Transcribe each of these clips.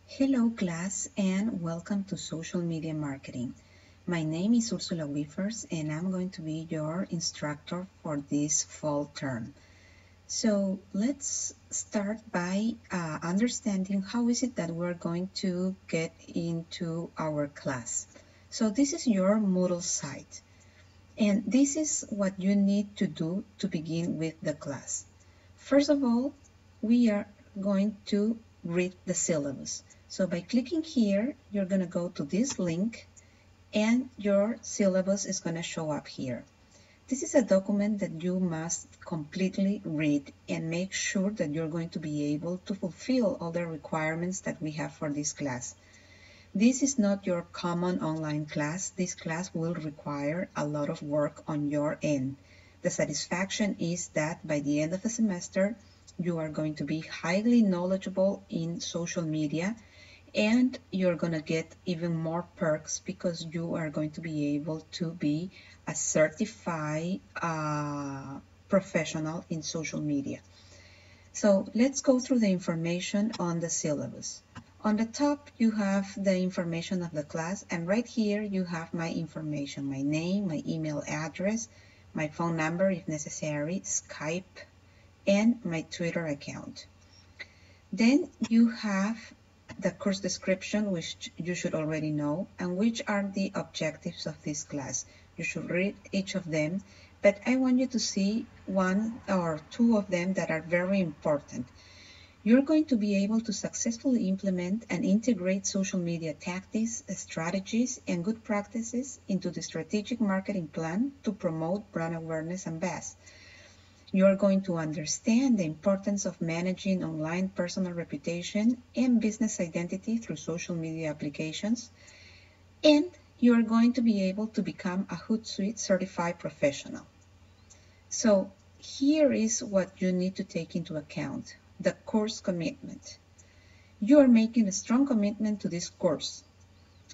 Hello class and welcome to Social Media Marketing. My name is Ursula Wiefers and I'm going to be your instructor for this fall term. So let's start by understanding how is it that we're going to get into our class. So this is your Moodle site and this is what you need to do to begin with the class. First of all, we are going to read the syllabus. So by clicking here, you're going to go to this link and your syllabus is going to show up here. This is a document that you must completely read and make sure that you're going to be able to fulfill all the requirements that we have for this class. This is not your common online class. This class will require a lot of work on your end. The satisfaction is that by the end of the semester, you are going to be highly knowledgeable in social media and you're going to get even more perks because you are going to be able to be a certified professional in social media. So let's go through the information on the syllabus. On the top, you have the information of the class, and right here you have my information, my name, my email address, my phone number if necessary, Skype, and my Twitter account. Then you have the course description, which you should already know, and which are the objectives of this class. You should read each of them, but I want you to see one or two of them that are very important. You're going to be able to successfully implement and integrate social media tactics, strategies, and good practices into the strategic marketing plan to promote brand awareness and buzz. You're going to understand the importance of managing online personal reputation and business identity through social media applications, and you're going to be able to become a Hootsuite certified professional. So here is what you need to take into account. The course commitment. You are making a strong commitment to this course.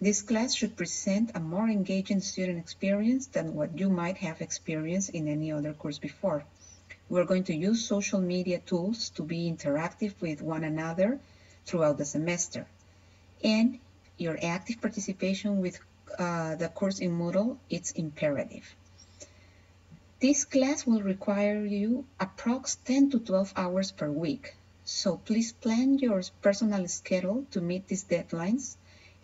This class should present a more engaging student experience than what you might have experienced in any other course before. We're going to use social media tools to be interactive with one another throughout the semester. And your active participation with the course in Moodle, it's imperative. This class will require you approx 10 to 12 hours per week. So please plan your personal schedule to meet these deadlines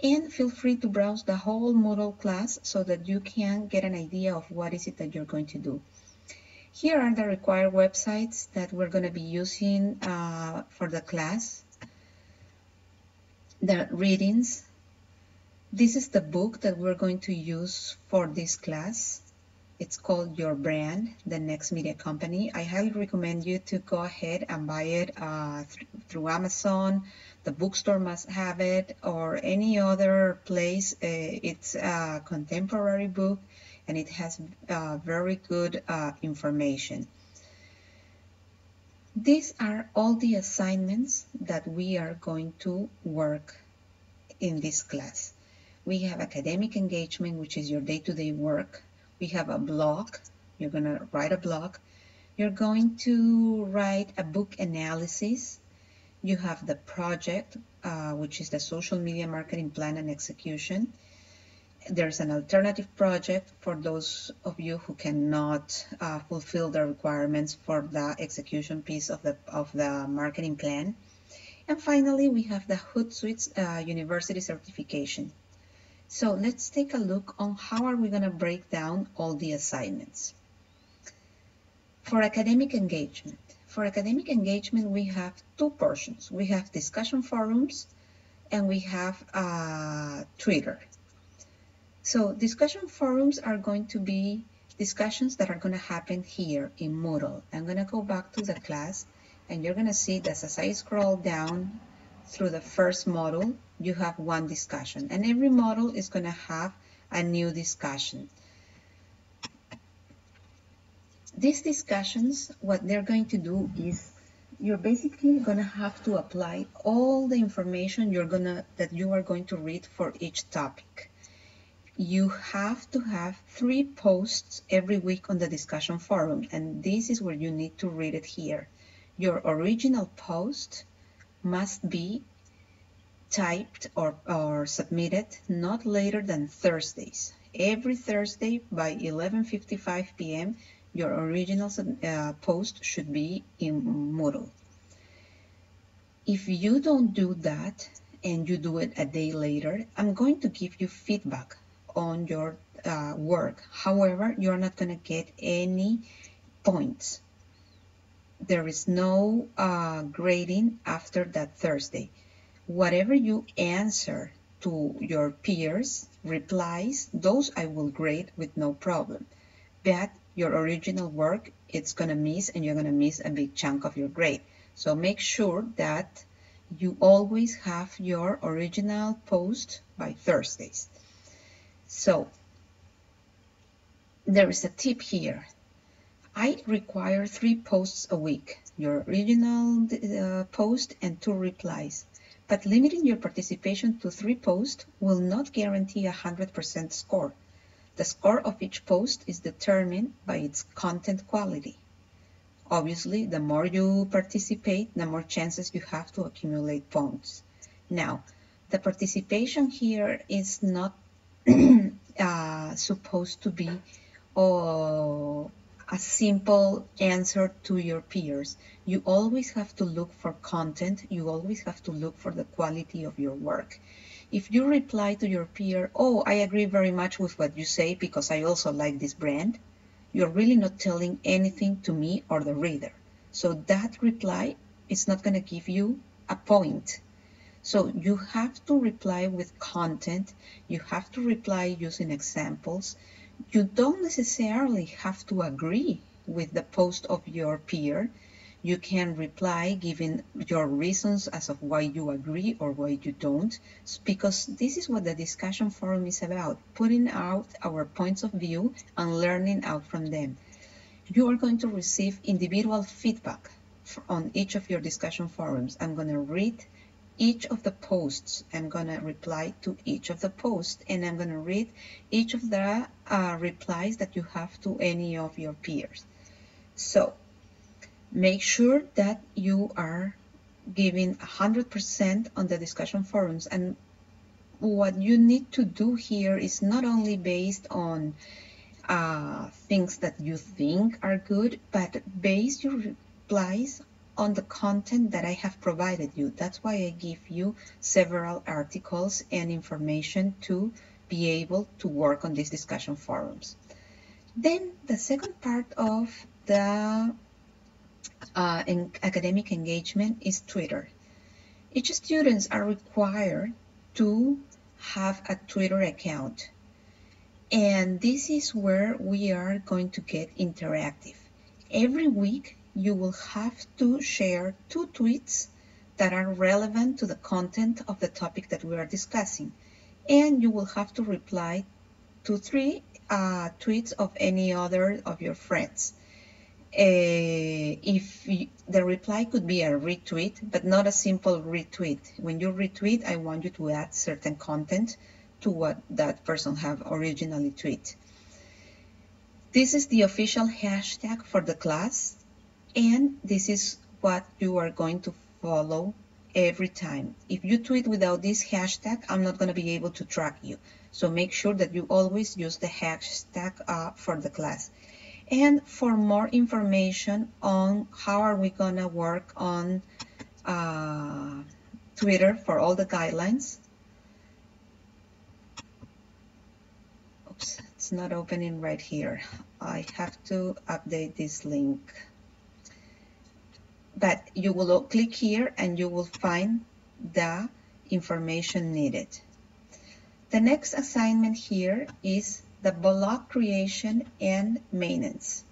and feel free to browse the whole Moodle class so that you can get an idea of what is it that you're going to do. Here are the required websites that we're going to be using for the class. The readings. This is the book that we're going to use for this class. It's called Your Brand, the Next Media Company. I highly recommend you to go ahead and buy it through Amazon. The bookstore must have it, or any other place. It's a contemporary book and it has very good information. These are all the assignments that we are going to work in this class. We have academic engagement, which is your day-to-day work. We have a blog. You're going to write a blog. You're going to write a book analysis. You have the project, which is the social media marketing plan and execution. There's an alternative project for those of you who cannot fulfill the requirements for the execution piece of the marketing plan. And finally, we have the Hootsuite University certification. So let's take a look on how are we going to break down all the assignments. For academic engagement. For academic engagement, we have two portions. We have discussion forums and we have Twitter. So discussion forums are going to be discussions that are going to happen here in Moodle. I'm going to go back to the class and you're going to see that as I scroll down through the first module, you have one discussion, and every module is going to have a new discussion. These discussions, what they're going to do is you're basically going to have to apply all the information that you are going to read for each topic. You have to have 3 posts every week on the discussion forum, and this is where you need to read it here. Your original post must be typed or submitted not later than Thursdays. Every Thursday by 11:55 p.m. your original post should be in Moodle. If you don't do that and you do it a day later, I'm going to give you feedback on your work. However, you're not going to get any points. There is no grading after that Thursday. Whatever you answer to your peers, replies, those I will grade with no problem. But your original work, it's going to miss, and you're going to miss a big chunk of your grade. So make sure that you always have your original post by Thursdays. So there is a tip here. I require 3 posts a week, your original post and 2 replies. But limiting your participation to 3 posts will not guarantee a 100% score. The score of each post is determined by its content quality. Obviously, the more you participate, the more chances you have to accumulate points. Now, the participation here is not supposed to be a simple answer to your peers. You always have to look for content. You always have to look for the quality of your work. If you reply to your peer, oh, I agree very much with what you say because I also like this brand, you're really not telling anything to me or the reader. So that reply is not going to give you a point. So you have to reply with content. You have to reply using examples. You don't necessarily have to agree with the post of your peer. You can reply giving your reasons as of why you agree or why you don't, because this is what the discussion forum is about, putting out our points of view and learning out from them. You are going to receive individual feedback on each of your discussion forums. I'm going to read each of the posts. I'm going to reply to each of the posts, and I'm going to read each of the replies that you have to any of your peers. So make sure that you are giving 100% on the discussion forums. And what you need to do here is not only based on things that you think are good, but base your replies on the content that I have provided you. That's why I give you several articles and information to be able to work on these discussion forums. Then the second part of the academic engagement is Twitter. Each students are required to have a Twitter account. And this is where we are going to get interactive. Every week, you will have to share 2 tweets that are relevant to the content of the topic that we are discussing. And you will have to reply to 3 tweets of any other of your friends. The reply could be a retweet, but not a simple retweet. When you retweet, I want you to add certain content to what that person have originally tweeted. This is the official hashtag for the class, and this is what you are going to follow every time. If you tweet without this hashtag, I'm not going to be able to track you. So make sure that you always use the hashtag for the class. And for more information on how are we going to work on Twitter for all the guidelines. Oops, it's not opening right here. I have to update this link. But you will click here and you will find the information needed. The next assignment here is the blog creation and maintenance.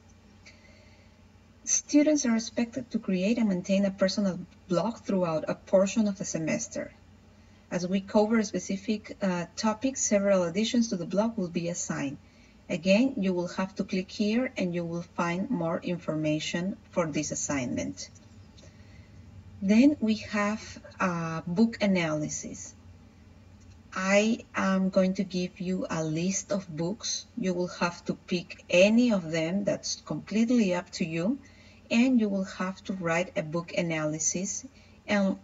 Students are expected to create and maintain a personal blog throughout a portion of the semester. As we cover specific topics, several additions to the blog will be assigned. Again, you will have to click here and you will find more information for this assignment. Then we have book analysis. I am going to give you a list of books. You will have to pick any of them. That's completely up to you. And you will have to write a book analysis. And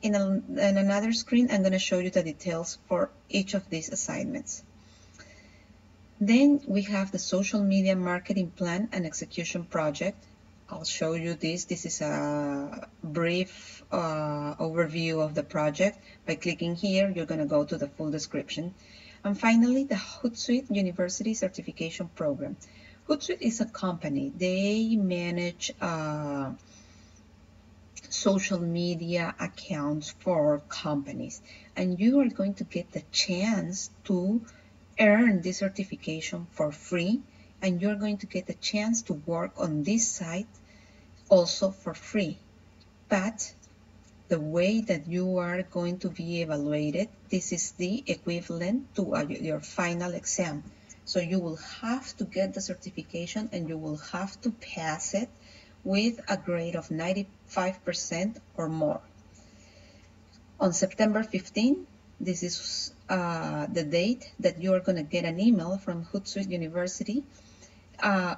In another screen, I'm going to show you the details for each of these assignments. Then we have the social media marketing plan and execution project. I'll show you this. This is a brief overview of the project. By clicking here, you're going to go to the full description. And finally, the Hootsuite University Certification Program. Hootsuite is a company. They manage social media accounts for companies. And you are going to get the chance to earn this certification for free, and you're going to get the chance to work on this site also for free. But the way that you are going to be evaluated, this is the equivalent to your final exam. So you will have to get the certification and you will have to pass it with a grade of 95% or more. On September 15, this is the date that you are going to get an email from Hootsuite University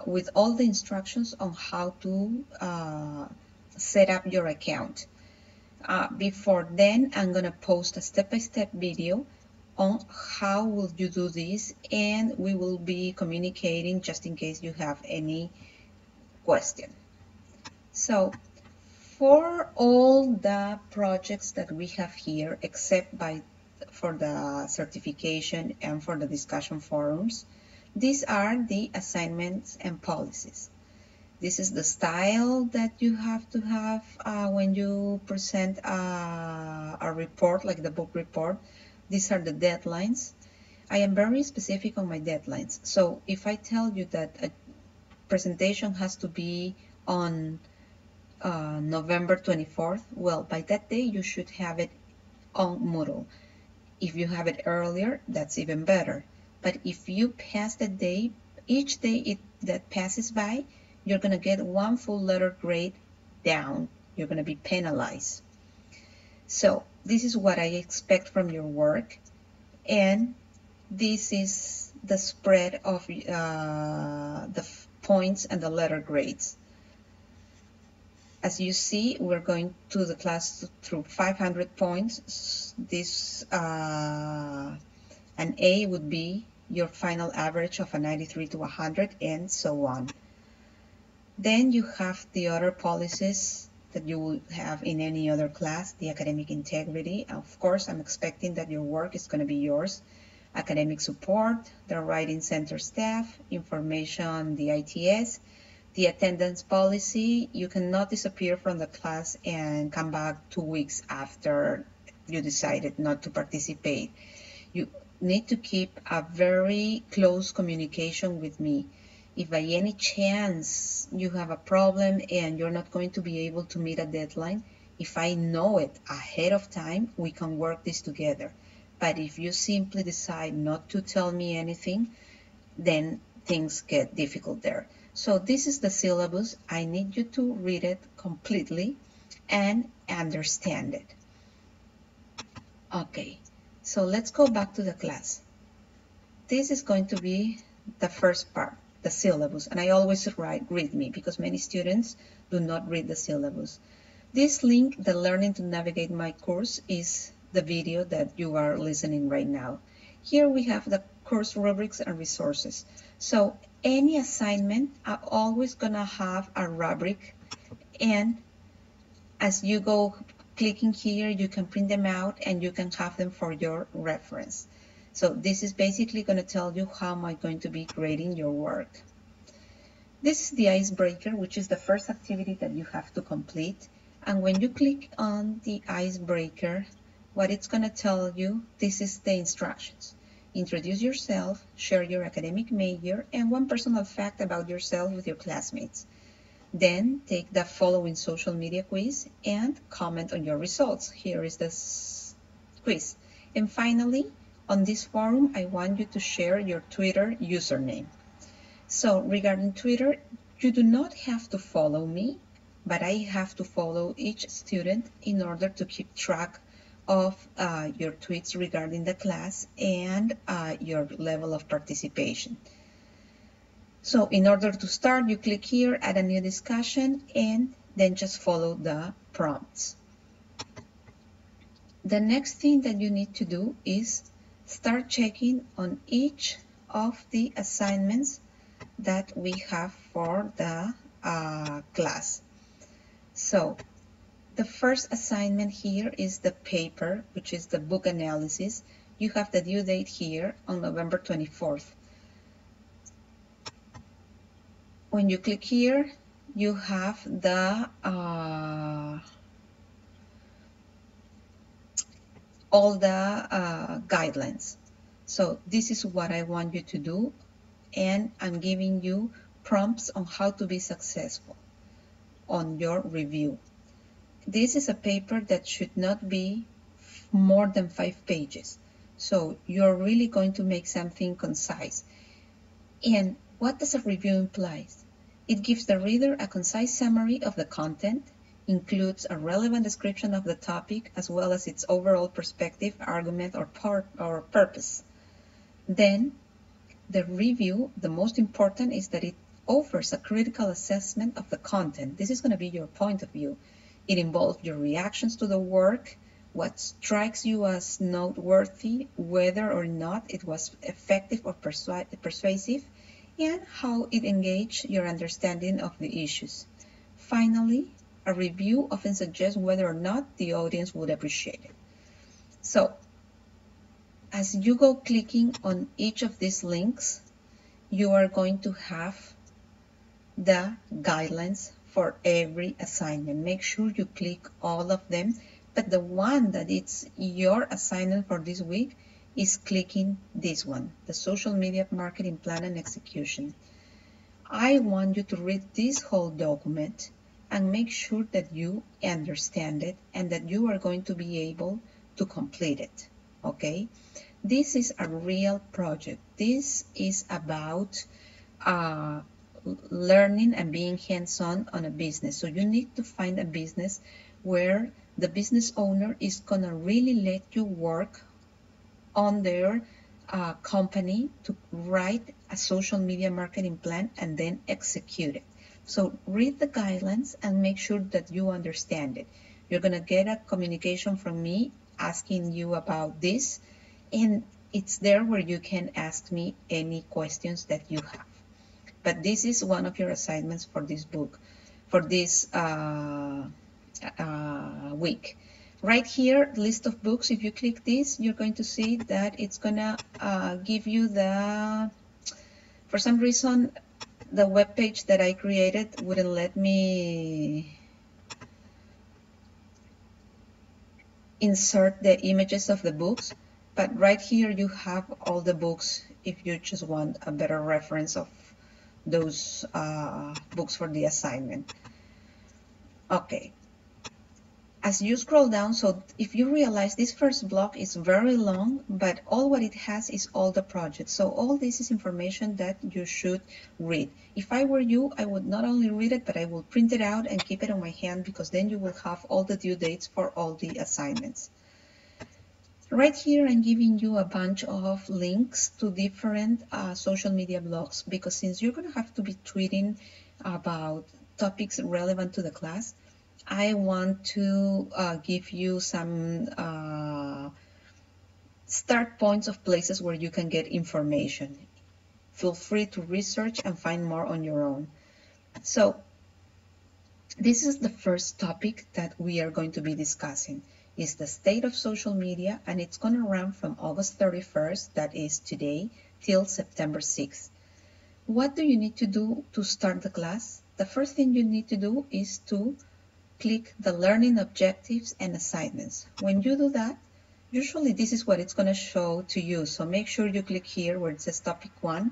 with all the instructions on how to set up your account. Before then, I'm going to post a step-by-step video on how will you do this, and we will be communicating just in case you have any question. So for all the projects that we have here, except for the certification and for the discussion forums, these are the assignments and policies. This is the style that you have to have when you present a report, like the book report. These are the deadlines. I am very specific on my deadlines. So if I tell you that a presentation has to be on November 24th, well, by that day you should have it on Moodle. If you have it earlier, that's even better. But if you pass the day, each day that passes by, you're going to get one full letter grade down. You're going to be penalized. So this is what I expect from your work, and this is the spread of the points and the letter grades. As you see, we're going to the class through 500 points. This an A would be your final average of a 93 to 100, and so on. Then you have the other policies that you will have in any other class, the academic integrity. Of course, I'm expecting that your work is going to be yours. Academic support, the writing center staff, information, the ITS, the attendance policy. You cannot disappear from the class and come back 2 weeks after you decided not to participate. You need to keep a very close communication with me. If by any chance you have a problem and you're not going to be able to meet a deadline, if I know it ahead of time, we can work this together. But if you simply decide not to tell me anything, then things get difficult there. So this is the syllabus. I need you to read it completely and understand it. Okay, so let's go back to the class. This is going to be the first part, the syllabus, and I always write read me because many students do not read the syllabus. This link, the Learning to Navigate My course, is the video that you are listening right now. Here we have the course rubrics and resources. So any assignment are always gonna have a rubric, and as you go clicking here, you can print them out and you can have them for your reference. So this is basically going to tell you how am I going to be grading your work. This is the icebreaker, which is the first activity that you have to complete. And when you click on the icebreaker, what it's going to tell you, this is the instructions. Introduce yourself, share your academic major, and one personal fact about yourself with your classmates. Then take the following social media quiz and comment on your results. Here is the quiz. And finally, on this forum, I want you to share your Twitter username. So regarding Twitter, you do not have to follow me, but I have to follow each student in order to keep track of your tweets regarding the class and your level of participation. So in order to start, you click here, add a new discussion, and then just follow the prompts. The next thing that you need to do is start checking on each of the assignments that we have for the class. So the first assignment here is the paper, which is the book analysis. You have the due date here on November 24th. When you click here, you have the all the guidelines. So this is what I want you to do, and I'm giving you prompts on how to be successful on your review. This is a paper that should not be more than 5 pages. So you're really going to make something concise. And what does a review imply? It gives the reader a concise summary of the content, includes a relevant description of the topic, as well as its overall perspective, argument, or purpose. Then, the review, the most important is that it offers a critical assessment of the content. This is going to be your point of view. It involves your reactions to the work, what strikes you as noteworthy, whether or not it was effective or persuasive, and how it engaged your understanding of the issues. Finally, a review often suggests whether or not the audience would appreciate it. So, as you go clicking on each of these links, you are going to have the guidelines for every assignment. Make sure you click all of them, but the one that it's your assignment for this week is clicking this one, the social media marketing plan and execution. I want you to read this whole document and make sure that you understand it and that you are going to be able to complete it, okay? This is a real project. This is about learning and being hands-on on a business. So you need to find a business where the business owner is gonna really let you work on their company to write a social media marketing plan and then execute it. So read the guidelines and make sure that you understand it. You're gonna get a communication from me asking you about this, and it's there where you can ask me any questions that you have. But this is one of your assignments for this book, for this week. Right here, list of books. If you click this, you're going to see that it's gonna give you the, for some reason, the web page that I created wouldn't let me insert the images of the books, but right here you have all the books if you just want a better reference of those books for the assignment. Okay. As you scroll down, so if you realize this first block is very long, but all what it has is all the projects. So all this is information that you should read. If I were you, I would not only read it, but I will print it out and keep it on my hand, because then you will have all the due dates for all the assignments. Right here, I'm giving you a bunch of links to different social media blogs, because since you're going to have to be tweeting about topics relevant to the class, I want to give you some start points of places where you can get information. Feel free to research and find more on your own. So this is the first topic that we are going to be discussing. Is the state of social media, and it's going to run from August 31st, that is today, till September 6th. What do you need to do to start the class? The first thing you need to do is to click the learning objectives and assignments. When you do that, usually this is what it's going to show to you. So make sure you click here where it says topic 1.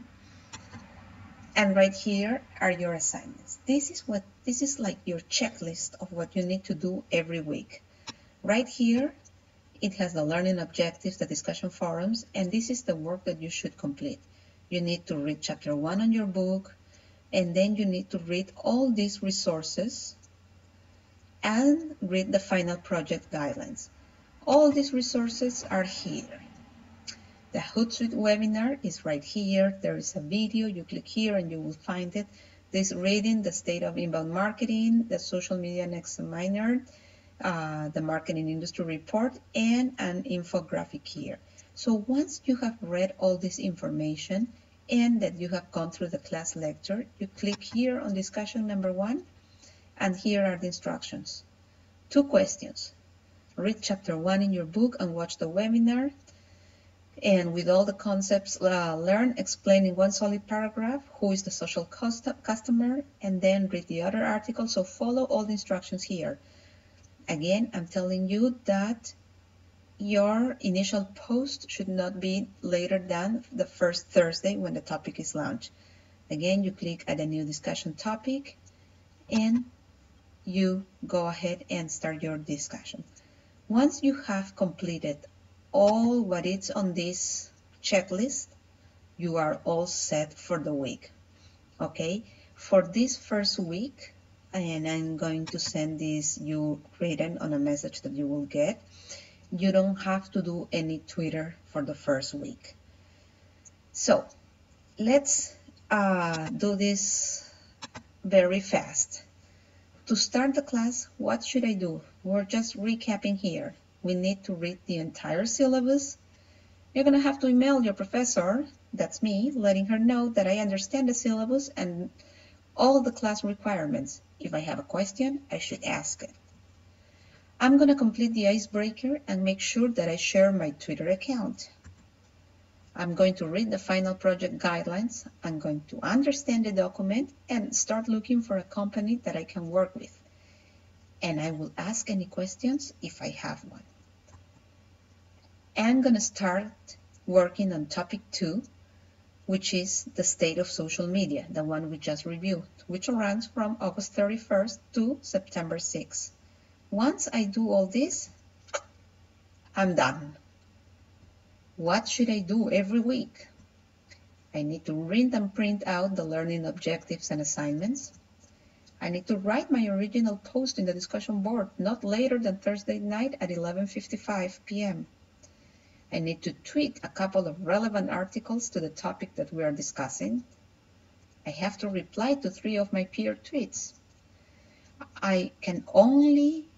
And right here are your assignments. This is like your checklist of what you need to do every week. Right here, it has the learning objectives, the discussion forums, and this is the work that you should complete. You need to read chapter 1 on your book, and then you need to read all these resources and read the final project guidelines. All these resources are here. The Hootsuite webinar is right here. There is a video. You click here and you will find it. This reading, the state of inbound marketing, the social media examiner, the marketing industry report, and an infographic here. So once you have read all this information and that you have gone through the class lecture, you click here on discussion number 1, and here are the instructions. 2 questions. Read chapter 1 in your book and watch the webinar. And with all the concepts learned, explain in one solid paragraph who is the social customer, and then read the other article. So follow all the instructions here. Again, I'm telling you that your initial post should not be later than the first Thursday when the topic is launched. Again, you click add a new discussion topic and you go ahead and start your discussion. Once you have completed all what is on this checklist, you are all set for the week. Okay, for this first week, and I'm going to send this you written on a message that you will get, you don't have to do any Twitter for the first week. So let's do this very fast. To start the class, what should I do? We're just recapping here. We need to read the entire syllabus. You're going to have to email your professor, that's me, letting her know that I understand the syllabus and all the class requirements. If I have a question, I should ask it. I'm going to complete the icebreaker and make sure that I share my Twitter account. I'm going to read the final project guidelines. I'm going to understand the document and start looking for a company that I can work with. And I will ask any questions if I have one. I'm going to start working on topic 2, which is the state of social media, the one we just reviewed, which runs from August 31st to September 6th. Once I do all this, I'm done. What should I do every week? I need to read and print out the learning objectives and assignments. I need to write my original post in the discussion board not later than Thursday night at 11:55 p.m. I need to tweet a couple of relevant articles to the topic that we are discussing. I have to reply to 3 of my peer tweets. I can only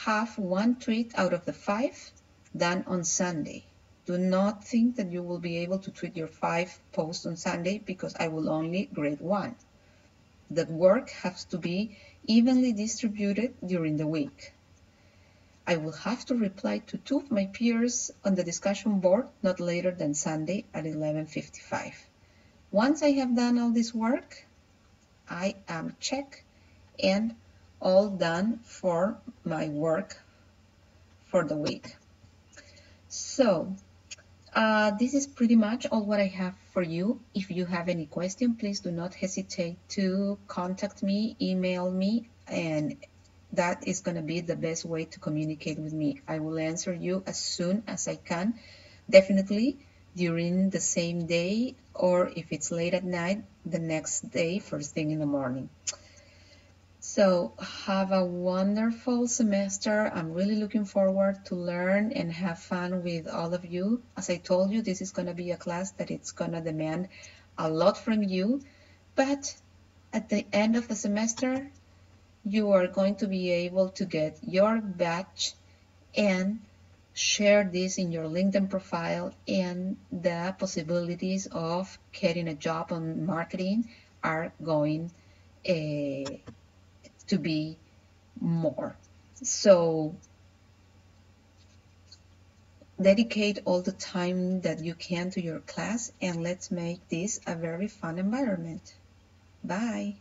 have 1 tweet out of the 5 done on Sunday. Do not think that you will be able to tweet your 5 posts on Sunday because I will only grade 1. The work has to be evenly distributed during the week. I will have to reply to 2 of my peers on the discussion board not later than Sunday at 11:55. Once I have done all this work, I am checked and all done for my work for the week. So this is pretty much all what I have for you. If you have any question, please do not hesitate to contact me, email me, and that is going to be the best way to communicate with me. I will answer you as soon as I can, definitely during the same day, or if it's late at night, the next day, first thing in the morning. So have a wonderful semester. I'm really looking forward to learn and have fun with all of you. As I told you, this is going to be a class that it's going to demand a lot from you, but at the end of the semester, you are going to be able to get your badge and share this in your LinkedIn profile, and the possibilities of getting a job on marketing are going to be more. So dedicate all the time that you can to your class, and let's make this a very fun environment. Bye.